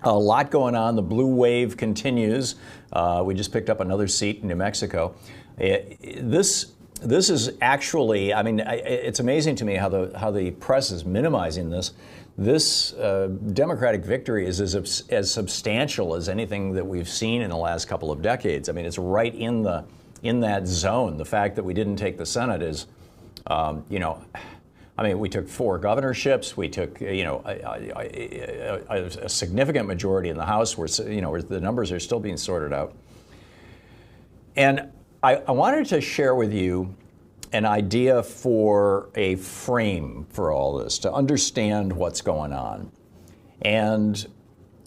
A lot going on. The blue wave continues. We just picked up another seat in New Mexico. This is actually, I mean, it's amazing to me how the press is minimizing this. This Democratic victory is as substantial as anything that we've seen in the last couple of decades. I mean, it's right in that zone. The fact that we didn't take the Senate is, I mean, we took 4 governorships. We took, a significant majority in the House where, where the numbers are still being sorted out. And I wanted to share with you an idea for a frame for all this, to understand what's going on. And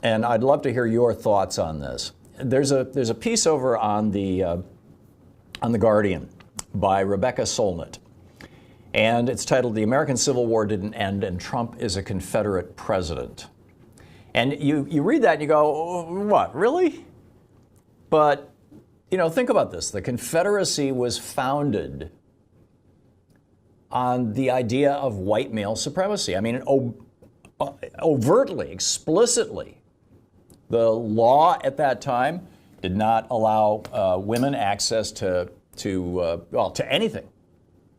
I'd love to hear your thoughts on this. There's a piece over on the Guardian by Rebecca Solnit. And it's titled, "The American Civil War Didn't End and Trump is a Confederate President." And you read that and you go, oh, what, really? But, think about this. The Confederacy was founded on the idea of white male supremacy. I mean, overtly, explicitly, the law at that time did not allow women access to anything.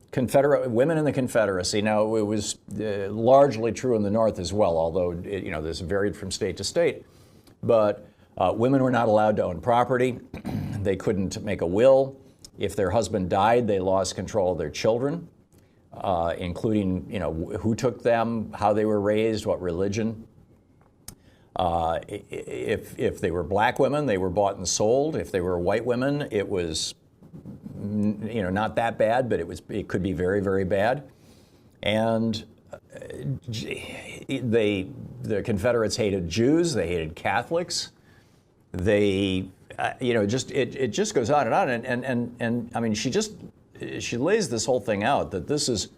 Confederate women in the Confederacy. Now, it was largely true in the North as well, although this varied from state to state. But women were not allowed to own property. They couldn't make a will. If their husband died, they lost control of their children, including who took them, how they were raised, what religion. If they were black women, they were bought and sold. If they were white women, it was not that bad, but it could be very, very bad. And the Confederates hated Jews, they hated Catholics. They, it just goes on and on. And I mean, she lays this whole thing out that this is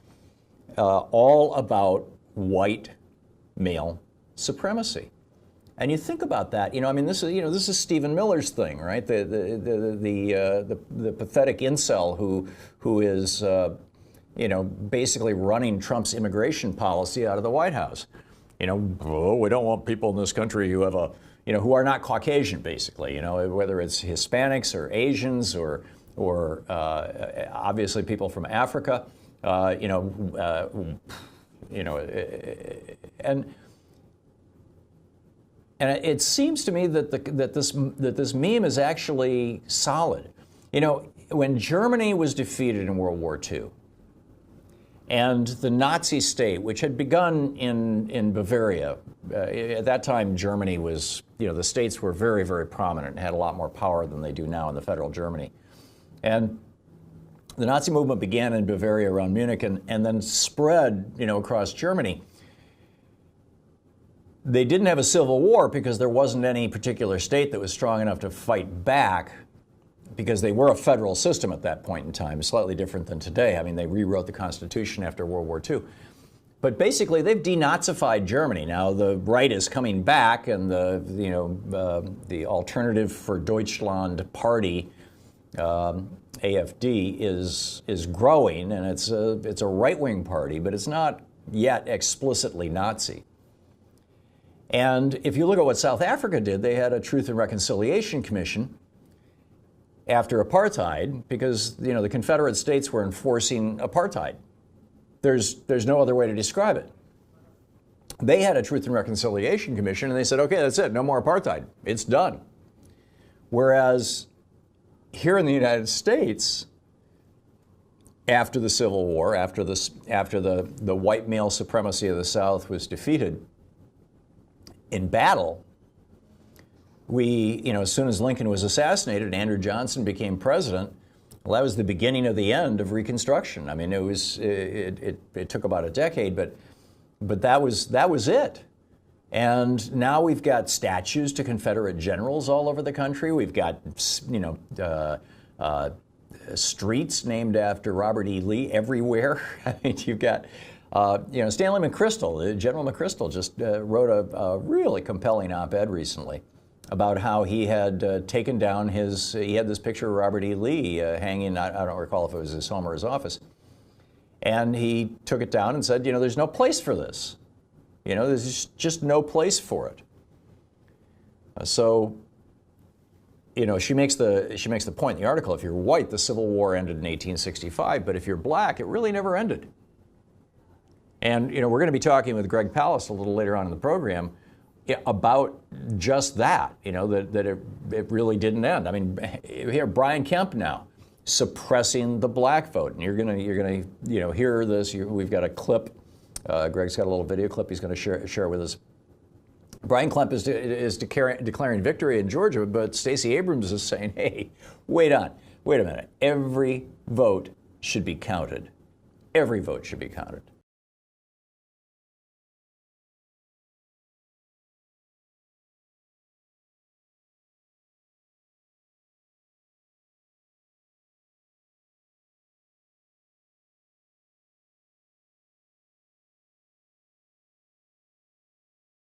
all about white male supremacy. And you think about that, this is Stephen Miller's thing, right? The pathetic incel who is, basically running Trump's immigration policy out of the White House. We don't want people in this country who have who are not Caucasian, basically. Whether it's Hispanics or Asians or obviously people from Africa, And it seems to me that this meme is actually solid. When Germany was defeated in World War II, and the Nazi state, which had begun in Bavaria, at that time Germany was, the states were very, very prominent and had a lot more power than they do now in the federal Germany. And the Nazi movement began in Bavaria around Munich and then spread, across Germany. They didn't have a civil war because there wasn't any particular state that was strong enough to fight back, because they were a federal system at that point in time, slightly different than today. I mean, they rewrote the Constitution after World War II. But basically, they've denazified Germany. Now, the right is coming back, and the Alternative for Deutschland Party, AfD, is growing, and it's a right-wing party, but it's not yet explicitly Nazi. And if you look at what South Africa did, they had a Truth and Reconciliation Commission after apartheid, because the Confederate States were enforcing apartheid. There's no other way to describe it. They had a Truth and Reconciliation Commission, and they said, okay, that's it, no more apartheid, it's done. Whereas here in the United States, after the Civil War, after the white male supremacy of the South was defeated in battle, as soon as Lincoln was assassinated and Andrew Johnson became president, well, that was the beginning of the end of Reconstruction. I mean, it took about a decade, but that was it. And now we've got statues to Confederate generals all over the country. We've got streets named after Robert E. Lee everywhere. I mean, you've got Stanley McChrystal, General McChrystal, just wrote a really compelling op-ed recently about how he had taken down he had this picture of Robert E. Lee hanging, I don't recall if it was his home or his office, and he took it down and said, there's no place for this. There's just no place for it. So, you know, she makes the point in the article, if you're white, the Civil War ended in 1865, but if you're black, it really never ended. And, you know, we're going to be talking with Greg Palast a little later on in the program about just that, you know, that it really didn't end. I mean, here, Brian Kemp now suppressing the black vote, and you're gonna you know, hear this. We've got a clip. Greg's got a little video clip he's going to share with us. Brian Kemp is declaring victory in Georgia, but Stacey Abrams is saying, hey, wait a minute. Every vote should be counted. Every vote should be counted.